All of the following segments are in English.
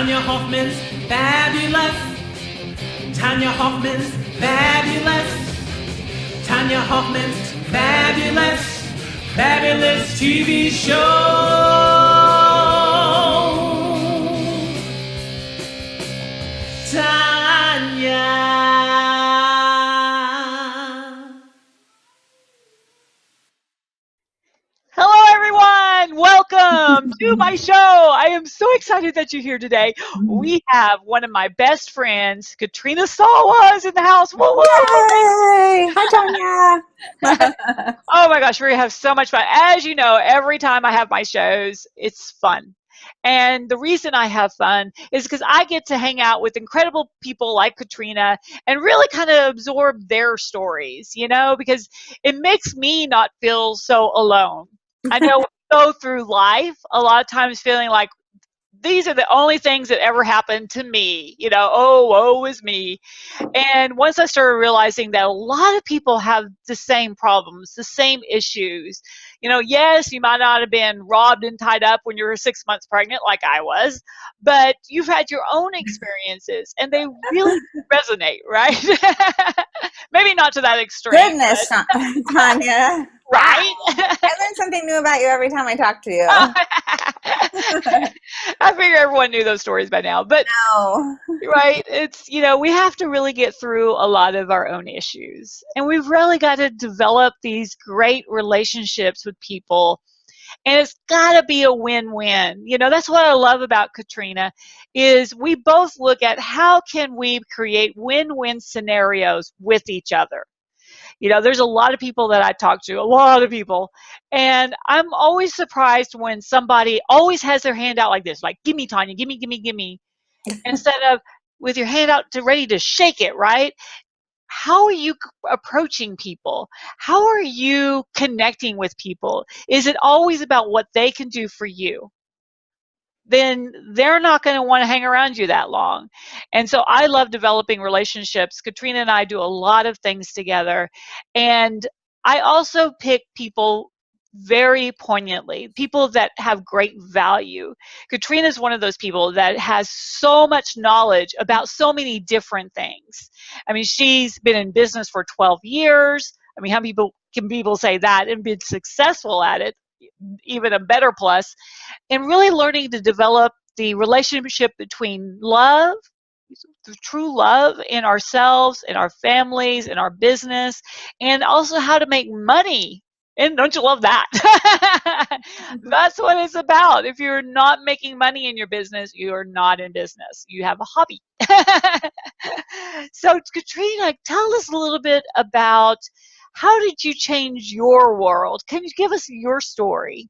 Tonya Hofmann's fabulous. Tonya Hofmann's fabulous. Tonya Hofmann's fabulous, fabulous TV show. Tonya. Hello, everyone. Welcome to my show. I am so excited that you're here today. We have one of my best friends, Katrina Sawa, is in the house. Woo, woo. Yay! Hi, Tonya. Oh my gosh, we have so much fun. As you know, every time I have my shows, it's fun. And the reason I have fun is because I get to hang out with incredible people like Katrina and really kind of absorb their stories, because it makes me not feel so alone. I know we go through life a lot of times feeling like these are the only things that ever happened to me, oh, woe is me. And once I started realizing that a lot of people have the same problems, the same issues, yes, you might not have been robbed and tied up when you were 6 months pregnant like I was, but you've had your own experiences and they really resonate, right? Maybe not to that extreme. Goodness, Tonya. Right? I learn something new about you every time I talk to you. I figure everyone knew those stories by now, but No. right, it's, we have to really get through a lot of our own issues, and we've really got to develop these great relationships with people, and it's got to be a win-win. That's what I love about Katrina is we both look at how can we create win-win scenarios with each other. There's a lot of people that I talk to, a lot of people, and I'm always surprised when somebody always has their hand out like this, like, give me, Tonya, give me, give me, give me, instead of with your hand out ready to shake it, right? How are you approaching people? How are you connecting with people? Is it always about what they can do for you? Then they're not going to want to hang around you that long. And so I love developing relationships. Katrina and I do a lot of things together. And I also pick people very poignantly, people that have great value. Katrina is one of those people that has so much knowledge about so many different things. I mean, she's been in business for 12 years. I mean, how many people can people say that and been successful at it? Even a better plus. And really learning to develop the relationship between love, the true love in ourselves, in our families, in our business, and also how to make money. And don't you love that? That's what it's about. If you're not making money in your business, you are not in business. You have a hobby. So, Katrina, tell us a little bit about how did you change your world? Can you give us your story?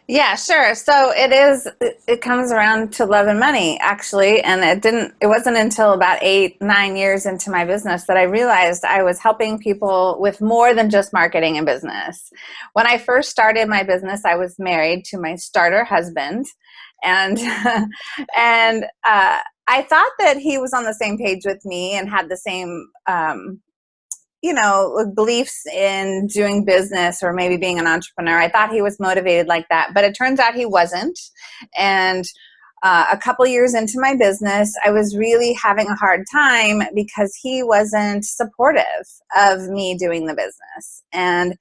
Yeah, sure. So it comes around to love and money, actually. And it wasn't until about 8-9 years into my business that I realized I was helping people with more than just marketing and business. When I first started my business, I was married to my starter husband. And, and I thought that he was on the same page with me and had the same, beliefs in doing business or maybe being an entrepreneur. I thought he was motivated like that, but it turns out he wasn't. And a couple years into my business, I was really having a hard time because he wasn't supportive of me doing the business. And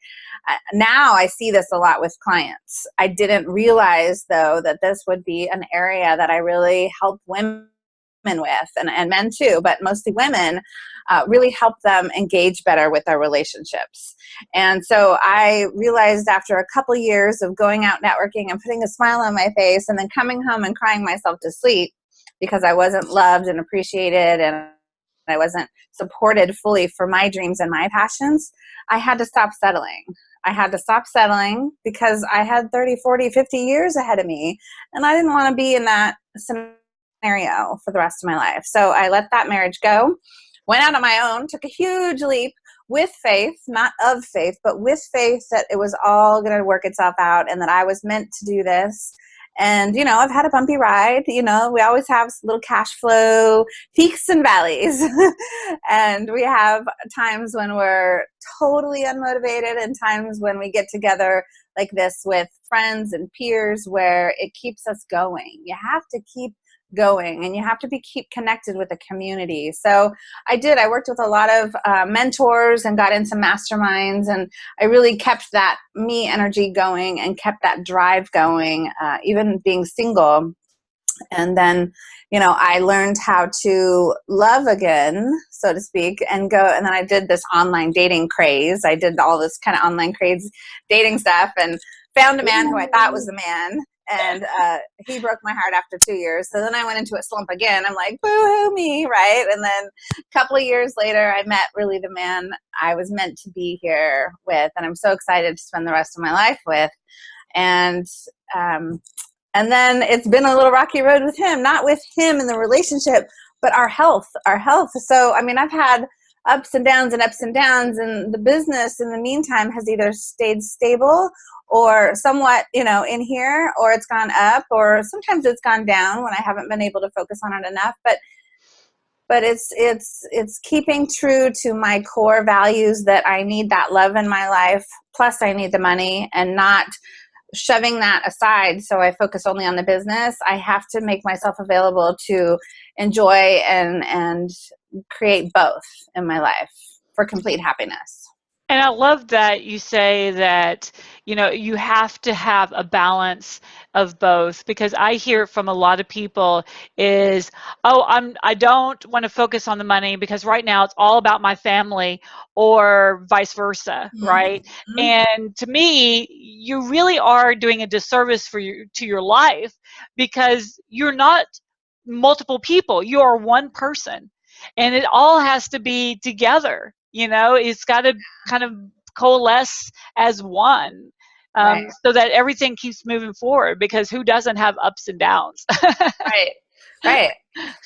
now I see this a lot with clients. I didn't realize, though, that this would be an area that I really help women with, and men too, but mostly women, really help them engage better with their relationships. And so I realized after a couple years of going out networking and putting a smile on my face and then coming home and crying myself to sleep because I wasn't loved and appreciated and I wasn't supported fully for my dreams and my passions, I had to stop settling. I had to stop settling because I had 30, 40, 50 years ahead of me, and I didn't want to be in that scenario for the rest of my life. So I let that marriage go, went out on my own, took a huge leap with faith, not of faith, but with faith that it was all going to work itself out and that I was meant to do this. And, I've had a bumpy ride. We always have little cash flow peaks and valleys. And we have times when we're totally unmotivated and times when we get together like this with friends and peers where it keeps us going. You have to keep going, and you have to keep connected with the community. So I worked with a lot of mentors and got in some masterminds, and I really kept that me energy going and kept that drive going, even being single. And then, I learned how to love again, so to speak, and then I did this online dating craze. I did all this kind of online craze dating stuff and found a man who I thought was the man. And he broke my heart after 2 years. So then I went into a slump again. I'm like, boo-hoo me, right? And then a couple of years later, I met really the man I was meant to be here with. And I'm so excited to spend the rest of my life with. And then it's been a little rocky road with him, not with him in the relationship, but our health. So, I've had ups and downs, and the business in the meantime has either stayed stable or somewhat, in here, or it's gone up, or sometimes it's gone down when I haven't been able to focus on it enough. But it's keeping true to my core values that I need that love in my life, plus I need the money, and not shoving that aside so I focus only on the business. I have to make myself available to enjoy and create both in my life for complete happiness. And I love that you say that, you have to have a balance of both, because I hear from a lot of people is, I don't want to focus on the money because right now it's all about my family, or vice versa, right? Mm-hmm. And to me, you really are doing a disservice to your life, because you're not multiple people. You are one person, and it all has to be together. It's got to kind of coalesce as one, right. so that everything keeps moving forward, because who doesn't have ups and downs? Right.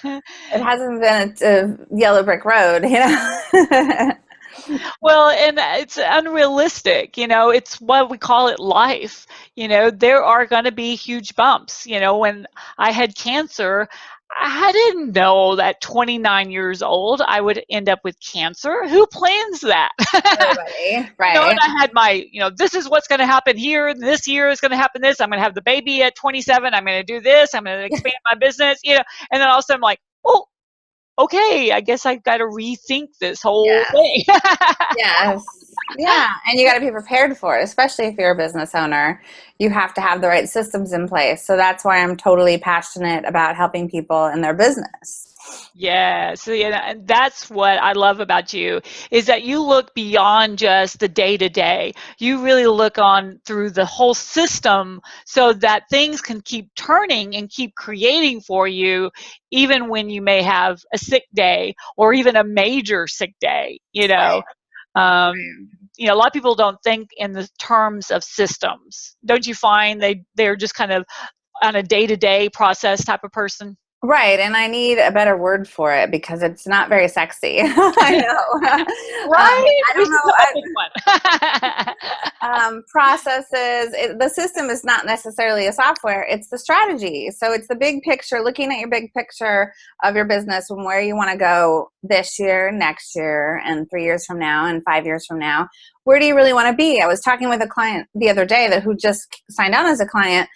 It hasn't been a yellow brick road, Well, and it's unrealistic, it's what we call it life. There are going to be huge bumps. When I had cancer, I didn't know that 29 years old I would end up with cancer. Who plans that? Everybody, right. And I had my, this is what's going to happen here. This year is going to happen this. I'm going to have the baby at 27. I'm going to do this. I'm going to expand my business, and then all of a sudden I'm like, oh, okay, I guess I've got to rethink this whole thing. Yes. Yeah. And you got to be prepared for it, especially if you're a business owner. You have to have the right systems in place. So that's why I'm totally passionate about helping people in their business. Yeah, so and that's what I love about you, is that you look beyond just the day-to-day. You really look on through the whole system, so that things can keep turning and keep creating for you, even when you may have a sick day, or even a major sick day. Right. A lot of people don't think in the terms of systems. Don't you find they're just kind of on a day-to-day process type of person? Right, and I need a better word for it because it's not very sexy. I know. Right? I don't know. Processes. The system is not necessarily a software. It's the strategy. So it's the big picture, looking at your big picture of your business and where you want to go this year, next year, and 3 years from now, and 5 years from now. Where do you really want to be? I was talking with a client the other day who just signed on as a client,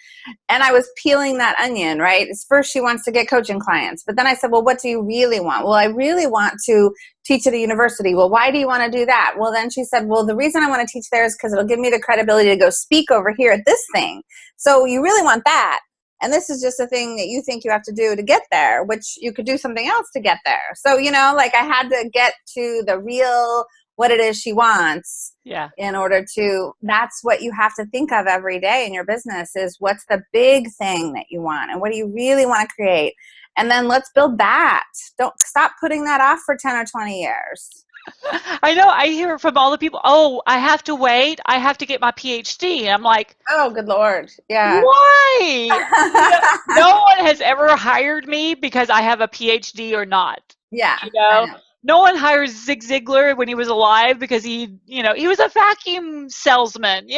and I was peeling that onion, right? First, she wants to get coaching clients. But then I said, well, what do you really want? Well, I really want to teach at a university. Well, why do you want to do that? Well, then she said, well, the reason I want to teach there is because it'll give me the credibility to go speak over here at this thing. So you really want that. And this is just a thing that you think you have to do to get there, which you could do something else to get there. So, I had to get to the real what it is she wants. Yeah. In order to, that's what you have to think of every day in your business is what's the big thing that you want and what do you really want to create? And then let's build that. Don't stop putting that off for 10 or 20 years. I know. I hear from all the people, oh, I have to wait. I have to get my PhD. And I'm like, oh, good Lord. Yeah. Why? No one has ever hired me because I have a PhD or not. Yeah. No one hires Zig Ziglar when he was alive because he was a vacuum salesman,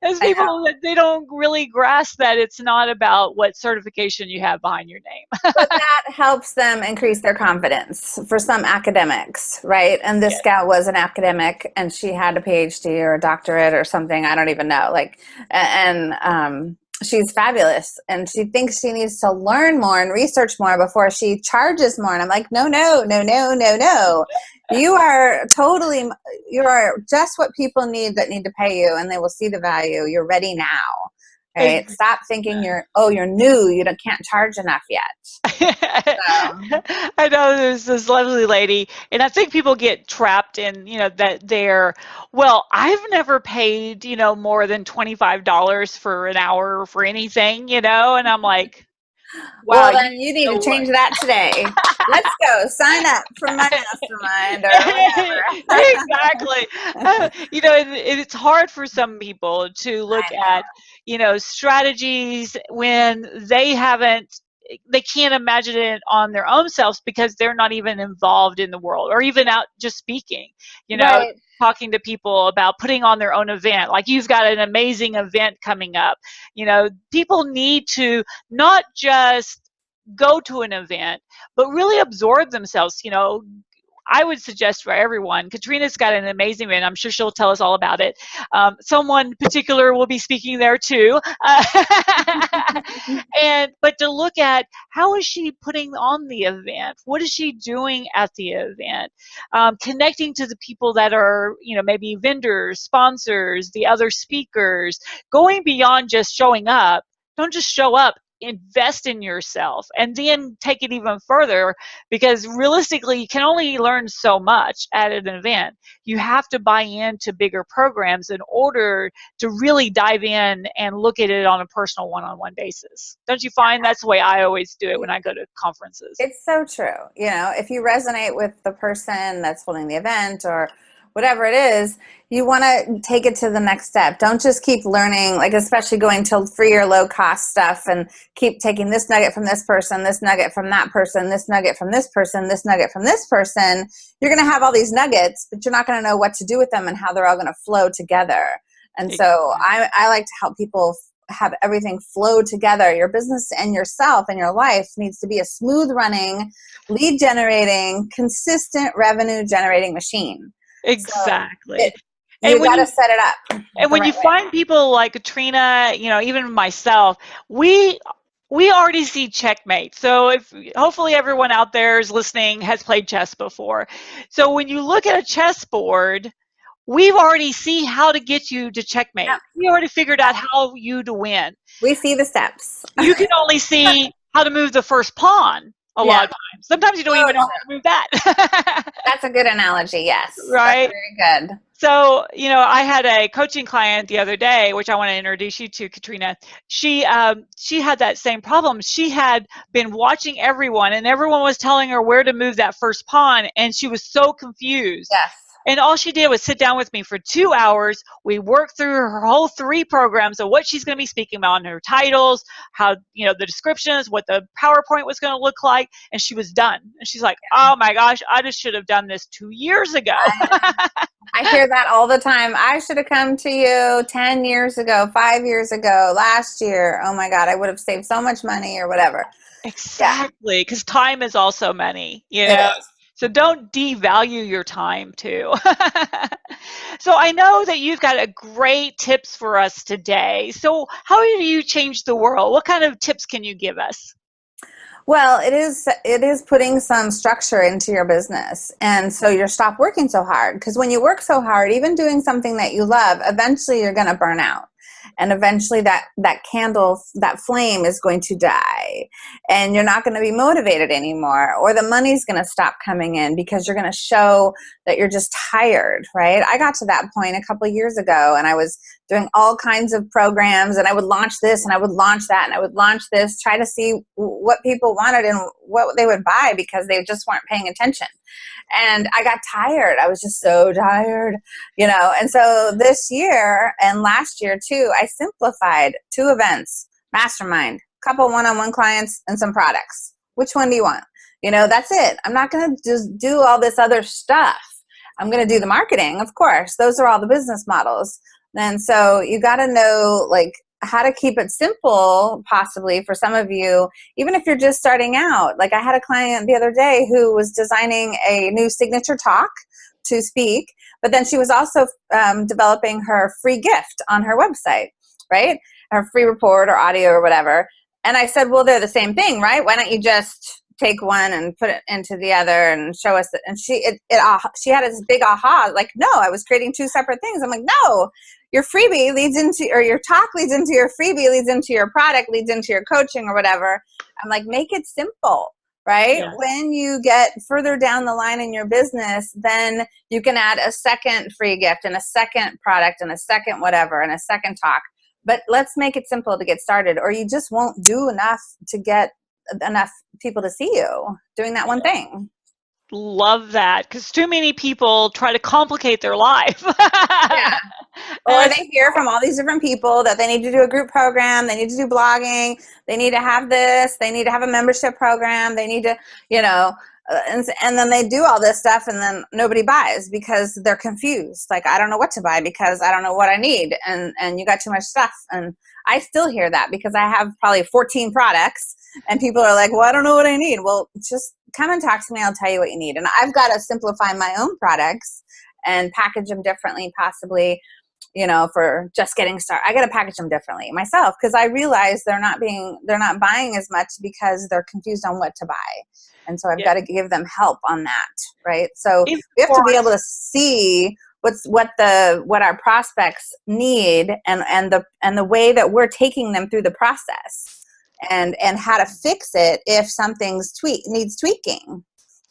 Those people, they don't really grasp that it's not about what certification you have behind your name. But that helps them increase their confidence for some academics, right? And this gal was an academic and she had a PhD or a doctorate or something. I don't even know. she's fabulous, and she thinks she needs to learn more and research more before she charges more. And I'm like, no, no, no, no, no, no. You are just what people need that need to pay you, and they will see the value. You're ready now. Right? Stop thinking you're new. You can't charge enough yet. So. I know there's this lovely lady, and I think people get trapped in, that I've never paid, more than $25 for an hour for anything, and I'm like, wow. Well, then you need to change that today. Let's go. Sign up for my mastermind or whatever. Exactly. It's hard for some people to look at, strategies when they can't imagine it on their own selves because they're not even involved in the world or even out just speaking, Right. talking to people about putting on their own event. Like, you've got an amazing event coming up. People need to not just go to an event, but really absorb themselves. I would suggest for everyone, Katrina's got an amazing event. I'm sure she'll tell us all about it. Someone particular will be speaking there too. But to look at, how is she putting on the event? What is she doing at the event? Connecting to the people that are, maybe vendors, sponsors, the other speakers, going beyond just showing up. Don't just show up. Invest in yourself, and then take it even further, because realistically you can only learn so much at an event. You have to buy into bigger programs in order to really dive in and look at it on a personal one-on-one basis. Don't you find that's the way I always do it when I go to conferences? It's so true. If you resonate with the person that's holding the event or whatever it is, you want to take it to the next step. Don't just keep learning, like especially going to free or low cost stuff and keep taking this nugget from this person, this nugget from that person, this nugget from this person, this nugget from this person. You're going to have all these nuggets, but you're not going to know what to do with them and how they're all going to flow together. And so I like to help people have everything flow together. Your business and yourself and your life needs to be a smooth running, lead generating, consistent revenue generating machine. Exactly. So you got to set it up. And when you find people like Katrina, even myself, we already see checkmate. So hopefully everyone out there is listening has played chess before. So when you look at a chessboard, we've already see how to get you to checkmate. Yeah. We already figured out how you to win. We see the steps. You can only see how to move the first pawn. A lot of times. Sometimes you don't even know how to move that. That's a good analogy, yes. Right? That's very good. So, I had a coaching client the other day, which I want to introduce you to, Katrina. She had that same problem. She had been watching everyone, and everyone was telling her where to move that first pawn, and she was so confused. Yes. And all she did was sit down with me for 2 hours. We worked through her whole 3 programs of what she's going to be speaking about, her titles, how, the descriptions, what the PowerPoint was going to look like. And she was done. And she's like, oh my gosh, I just should have done this 2 years ago. I hear that all the time. I should have come to you 10 years ago, 5 years ago, last year. Oh my God, I would have saved so much money or whatever. Exactly. Because time is also money, So don't devalue your time too. So I know that you've got a great tips for us today. So how do you change the world? What kind of tips can you give us? Well, it is putting some structure into your business. And so you stop working so hard, because when you work so hard, even doing something that you love, eventually you're going to burn out. And eventually that candle, that flame is going to die, and you're not going to be motivated anymore, or the money's going to stop coming in because you're going to show that you're just tired, right? I got to that point a couple of years ago, and I was doing all kinds of programs, and I would launch this and I would launch that and I would launch this, try to see what people wanted and what they would buy, because they just weren't paying attention. And I got tired. I was just so tired, And so this year and last year too, I simplified 2 events, mastermind, couple one-on-one clients, and some products. Which one do you want? That's it. I'm not going to just do all this other stuff. I'm going to do the marketing, of course. Those are all the business models. And so you got to know, how to keep it simple, possibly for some of you, even if you're just starting out. Like, I had a client the other day who was designing a new signature talk to speak, but then she was also developing her free gift on her website, right? or free report or audio or whatever. And I said, well, they're the same thing, right? Why don't you just take one and put it into the other and show us that? And she had this big aha, like, no, I was creating two separate things. I'm like, no, your freebie leads into, or your talk leads into your freebie, leads into your product, leads into your coaching or whatever. I'm like, make it simple, right? Yeah. When you get further down the line in your business, then you can add a second free gift and a second product and a second whatever and a second talk. But let's make it simple to get started, or you just won't do enough to get enough people to see you doing that one thing. Love that, because too many people try to complicate their life. Yeah. Or they hear from all these different people that they need to do a group program, they need to do blogging, they need to have this, they need to have a membership program, they need to, and then they do all this stuff and then nobody buys because they're confused. Like, I don't know what to buy because I don't know what I need, and you got too much stuff. And I still hear that because I have probably 14 products and people are like, well, I don't know what I need. Well, just come and talk to me. I'll tell you what you need. And I've got to simplify my own products and package them differently, possibly, for just getting started. I got to package them differently myself because I realize they're not buying as much because they're confused on what to buy. And so I've got to give them help on that. Right. So we have to be able to see what our prospects need and the way that we're taking them through the process. And how to fix it if something's needs tweaking.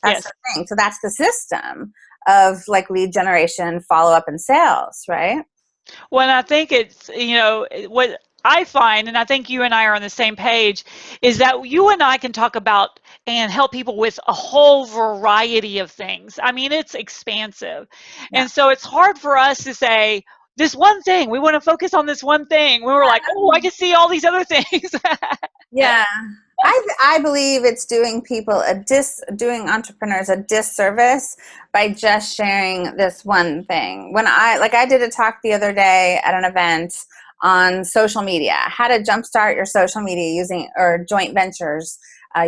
That's the thing. So that's the system of like lead generation, follow-up, and sales, right? Well, I think it's, what I find, and I think you and I are on the same page, is that you and I can talk about and help people with a whole variety of things. I mean, it's expansive. Yeah. And so it's hard for us to say, this one thing, we want to focus on this one thing. We were like, oh, I can see all these other things. Yeah. I believe it's doing entrepreneurs a disservice by just sharing this one thing. When I did a talk the other day at an event on social media, how to jumpstart your social media or joint ventures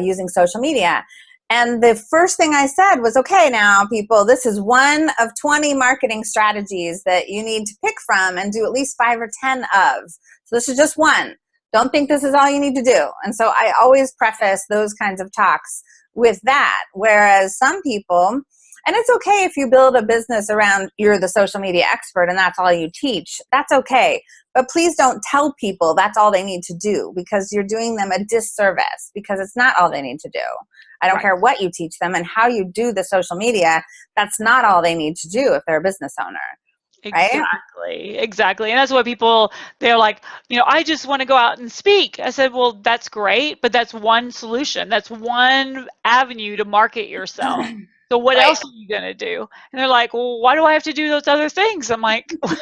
using social media. And the first thing I said was, okay, now people, this is one of 20 marketing strategies that you need to pick from and do at least 5 or 10 of. So this is just one. Don't think this is all you need to do. And so I always preface those kinds of talks with that. Whereas some people, and it's okay if you build a business around you're the social media expert and that's all you teach. That's okay. But please don't tell people that's all they need to do, because you're doing them a disservice, because it's not all they need to do. I don't care what you teach them and how you do the social media. That's not all they need to do if they're a business owner. Exactly. And that's what people, they're like, I just want to go out and speak. I said, well, that's great, but that's one solution. That's one avenue to market yourself. So what else are you going to do? And they're like, well, why do I have to do those other things? I'm like, what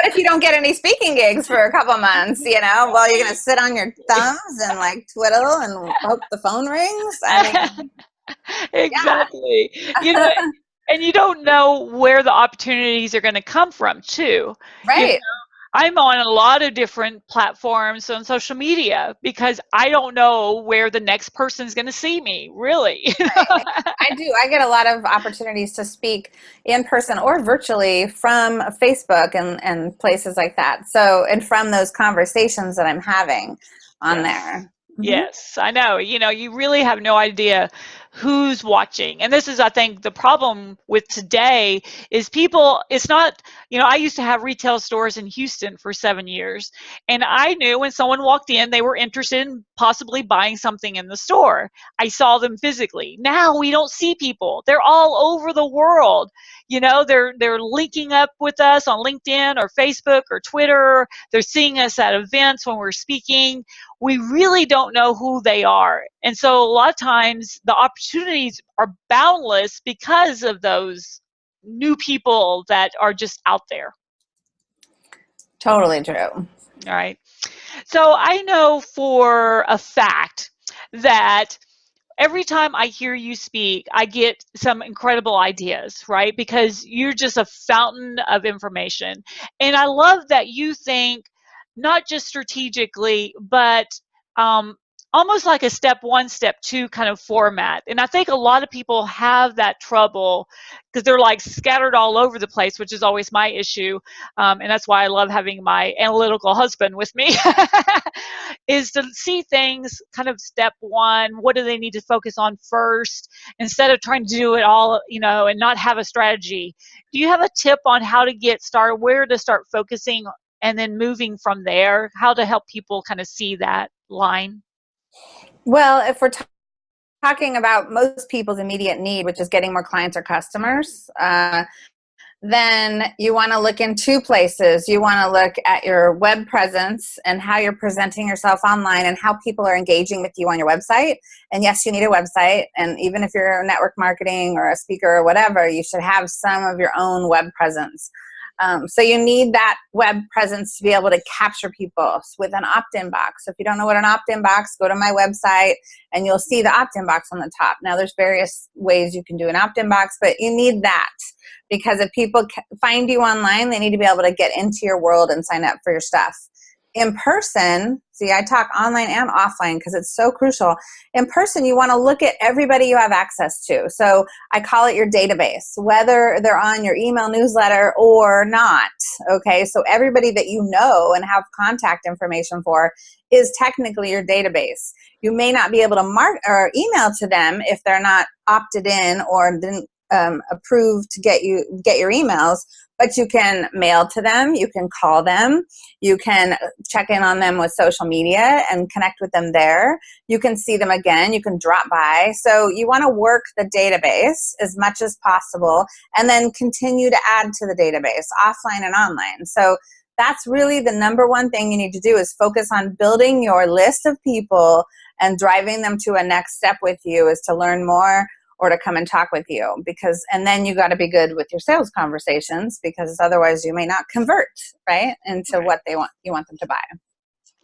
if you don't get any speaking gigs for a couple months, Well, you're going to sit on your thumbs and like twiddle and hope the phone rings? I mean, exactly. And you don't know where the opportunities are going to come from, too. Right. I'm on a lot of different platforms on social media because I don't know where the next person's going to see me, really. Right. I do. I get a lot of opportunities to speak in person or virtually from Facebook and places like that. So, and from those conversations that I'm having on there. Yes, I know. You really have no idea who's watching. And this is, I think, the problem with today is people, it's not, I used to have retail stores in Houston for 7 years. And I knew when someone walked in, they were interested in possibly buying something in the store. I saw them physically. Now we don't see people. They're all over the world. They're linking up with us on LinkedIn or Facebook or Twitter. They're seeing us at events when we're speaking. We really don't know who they are. And so a lot of times the opportunities are boundless because of those new people that are just out there. Totally true. All right. So I know for a fact that every time I hear you speak, I get some incredible ideas, right? Because you're just a fountain of information. And I love that you think not just strategically, but on almost like a step one, step two kind of format. And I think a lot of people have that trouble because they're like scattered all over the place, which is always my issue. And that's why I love having my analytical husband with me, is to see things kind of step one. What do they need to focus on first instead of trying to do it all, and not have a strategy? Do you have a tip on how to get started, where to start focusing, and then moving from there, how to help people kind of see that line? Well, if we're talking about most people's immediate need, which is getting more clients or customers, then you want to look in two places. You want to look at your web presence and how you're presenting yourself online and how people are engaging with you on your website. And yes, you need a website. And even if you're network marketing or a speaker or whatever, you should have some of your own web presence. So you need that web presence to be able to capture people with an opt-in box. So if you don't know what an opt-in box, go to my website and you'll see the opt-in box on the top. Now there's various ways you can do an opt-in box, but you need that because if people find you online, they need to be able to get into your world and sign up for your stuff. In person, see, I talk online and offline because it's so crucial. In person, you want to look at everybody you have access to. So I call it your database, whether they're on your email newsletter or not. Okay, so everybody that you know and have contact information for is technically your database. You may not be able to mark or email to them if they're not opted in or didn't approve to get your emails, but you can mail to them, you can call them, you can check in on them with social media and connect with them there. You can see them again, you can drop by. So you want to work the database as much as possible and then continue to add to the database, offline and online. So that's really the number one thing you need to do is focus on building your list of people and driving them to a next step with you is to learn more or to come and talk with you and then you got to be good with your sales conversations because otherwise you may not convert into what you want them to buy.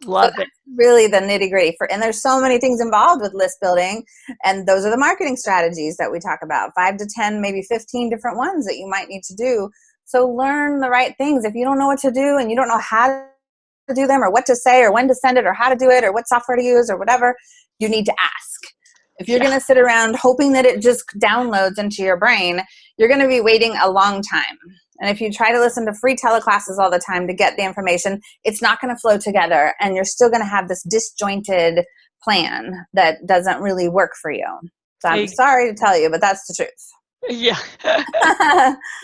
Love it. Really the nitty gritty and there's so many things involved with list building and those are the marketing strategies that we talk about, 5 to 10, maybe 15 different ones that you might need to do. So learn the right things. If you don't know what to do and you don't know how to do them or what to say or when to send it or how to do it or what software to use or whatever, you need to ask. If you're going to sit around hoping that it just downloads into your brain, you're going to be waiting a long time. And if you try to listen to free teleclasses all the time to get the information, it's not going to flow together and you're still going to have this disjointed plan that doesn't really work for you. So I'm sorry to tell you, but that's the truth. Yeah.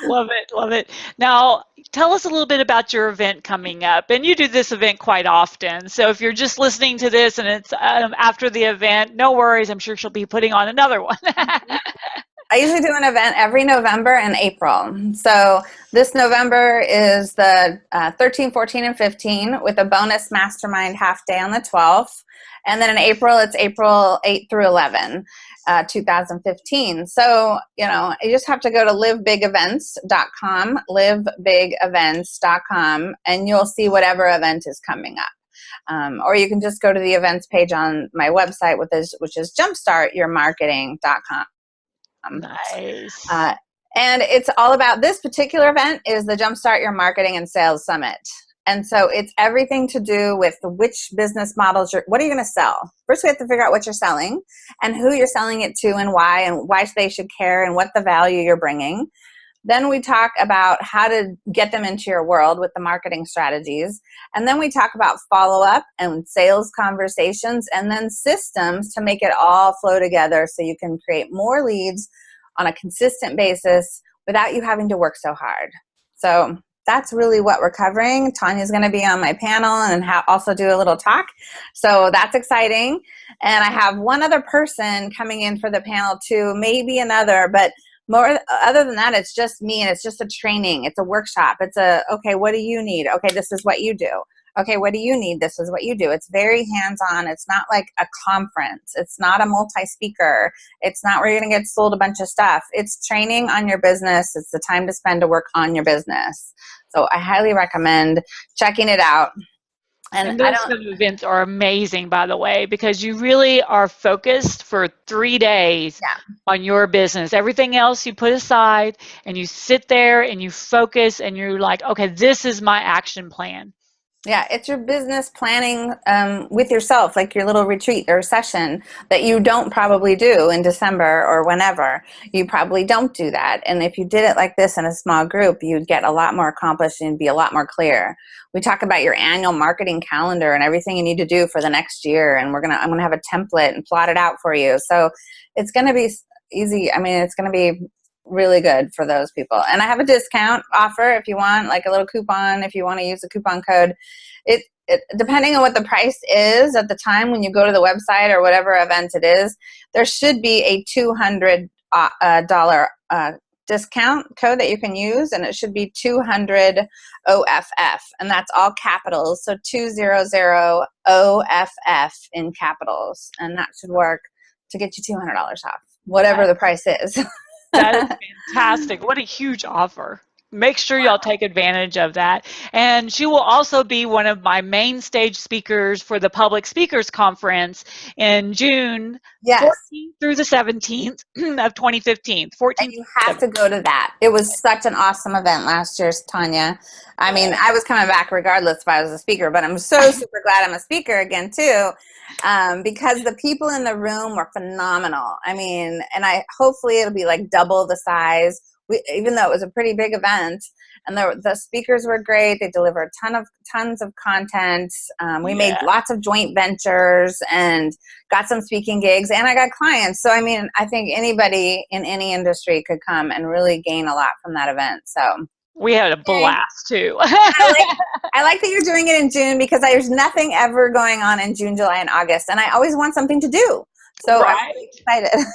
Love it. Love it. Now, tell us a little bit about your event coming up. And you do this event quite often. So if you're just listening to this and it's after the event, no worries. I'm sure she'll be putting on another one. I usually do an event every November and April. So this November is the 13, 14, and 15 with a bonus mastermind half day on the 12th. And then in April, it's April 8 through 11, 2015. So, you just have to go to livebigevents.com, livebigevents.com, and you'll see whatever event is coming up. Or you can just go to the events page on my website, which is jumpstartyourmarketing.com. Nice. And it's all about this particular event is the Jumpstart Your Marketing and Sales Summit. And so it's everything to do with which business models what are you going to sell? First, we have to figure out what you're selling and who you're selling it to and why they should care and what the value you're bringing. Then we talk about how to get them into your world with the marketing strategies. And then we talk about follow-up and sales conversations and then systems to make it all flow together so you can create more leads on a consistent basis without you having to work so hard. So that's really what we're covering. Tonya's going to be on my panel and also do a little talk. So that's exciting. And I have one other person coming in for the panel too, maybe another, but more other than that, it's just me and it's just a training. It's a workshop. It's okay, what do you need? Okay, this is what you do. Okay, what do you need? This is what you do. It's very hands-on. It's not like a conference. It's not a multi-speaker. It's not where you're going to get sold a bunch of stuff. It's training on your business. It's the time to spend to work on your business. So I highly recommend checking it out. And those kind of events are amazing, by the way, because you really are focused for 3 days on your business. Everything else you put aside and you sit there and you focus and you're like, okay, this is my action plan. Yeah, it's your business planning with yourself, like your little retreat or session that you don't probably do in December or whenever. You probably don't do that. And if you did it like this in a small group, you'd get a lot more accomplished and be a lot more clear. We talk about your annual marketing calendar and everything you need to do for the next year. And I'm gonna have a template and plot it out for you. So it's gonna be easy. I mean, it's gonna be really good for those people. And I have a discount offer if you want, like a little coupon, if you want to use a coupon code. It depending on what the price is at the time when you go to the website or whatever event it is, there should be a $200 discount code that you can use, and it should be 200 OFF, and that's all capitals, so 200 OFF in capitals, and that should work to get you $200 off, whatever the price is. That is fantastic. What a huge offer. Make sure y'all take advantage of that. And she will also be one of my main stage speakers for the Public Speakers Conference in June 14th through the 17th of 2015. 14th. And you have to go to that. It was such an awesome event last year, Tonya. I mean, I was coming back regardless if I was a speaker, but I'm so super glad I'm a speaker again too, because the people in the room were phenomenal. I mean, and hopefully it'll be like double the size. Even though it was a pretty big event, and the speakers were great. They delivered tons of content. We made lots of joint ventures and got some speaking gigs, and I got clients. So, I mean, I think anybody in any industry could come and really gain a lot from that event. So we had a blast too. I like that you're doing it in June, because there's nothing ever going on in June, July, and August, and I always want something to do. So I'm really excited.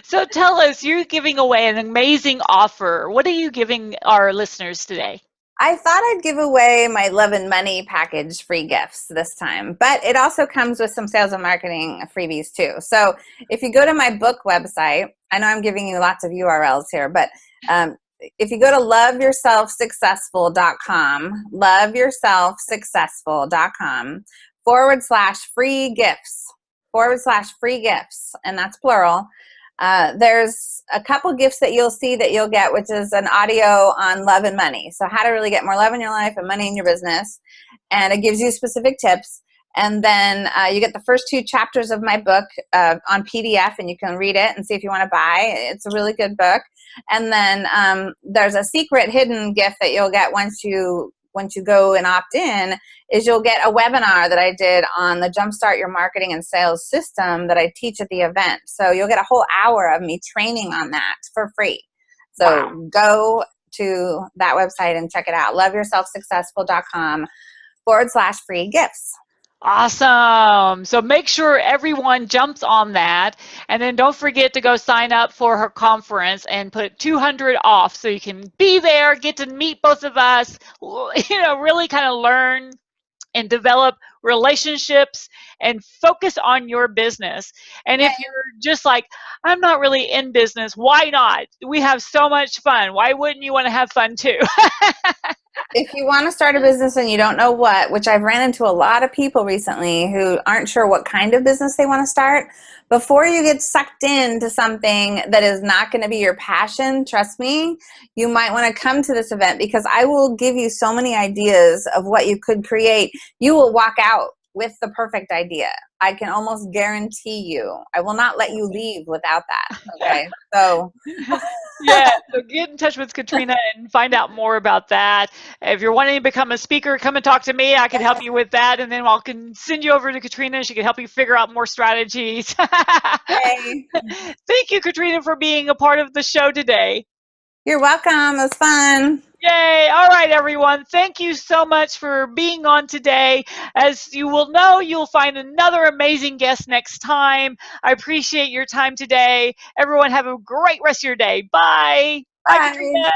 So tell us, you're giving away an amazing offer. What are you giving our listeners today? I thought I'd give away my Love and Money package free gifts this time, but it also comes with some sales and marketing freebies too. So if you go to my book website, I know I'm giving you lots of URLs here, but if you go to loveyourselfsuccessful.com, loveyourselfsuccessful.com /free gifts, /free gifts, and that's plural. There's a couple gifts that you'll see that you'll get, which is an audio on love and money. So how to really get more love in your life and money in your business. And it gives you specific tips. And then you get the first 2 chapters of my book on PDF, and you can read it and see if you want to buy. It's a really good book. And then there's a secret hidden gift that you'll get once you go and opt in, is you'll get a webinar that I did on the Jumpstart Your Marketing and Sales System that I teach at the event. So you'll get a whole hour of me training on that for free. So go to that website and check it out, loveyourselfsuccessful.com /free gifts. Awesome. So make sure everyone jumps on that. And then don't forget to go sign up for her conference and put 200 off so you can be there, get to meet both of us, really kind of learn and develop relationships and focus on your business. And if you're just like, I'm not really in business, why not? We have so much fun. Why wouldn't you want to have fun too? If you want to start a business and you don't know what, which I've ran into a lot of people recently who aren't sure what kind of business they want to start, before you get sucked into something that is not going to be your passion, trust me, you might want to come to this event, because I will give you so many ideas of what you could create. You will walk out with the perfect idea. I can almost guarantee you. I will not let you leave without that. Okay. So so get in touch with Katrina and find out more about that. If you're wanting to become a speaker, come and talk to me. I can help you with that, and then I can send you over to Katrina. She can help you figure out more strategies. Hey. Thank you, Katrina, for being a part of the show today. You're welcome. It was fun. Yay. All right, everyone. Thank you so much for being on today. As you will know, you'll find another amazing guest next time. I appreciate your time today. Everyone have a great rest of your day. Bye. Bye. Bye, Katrina.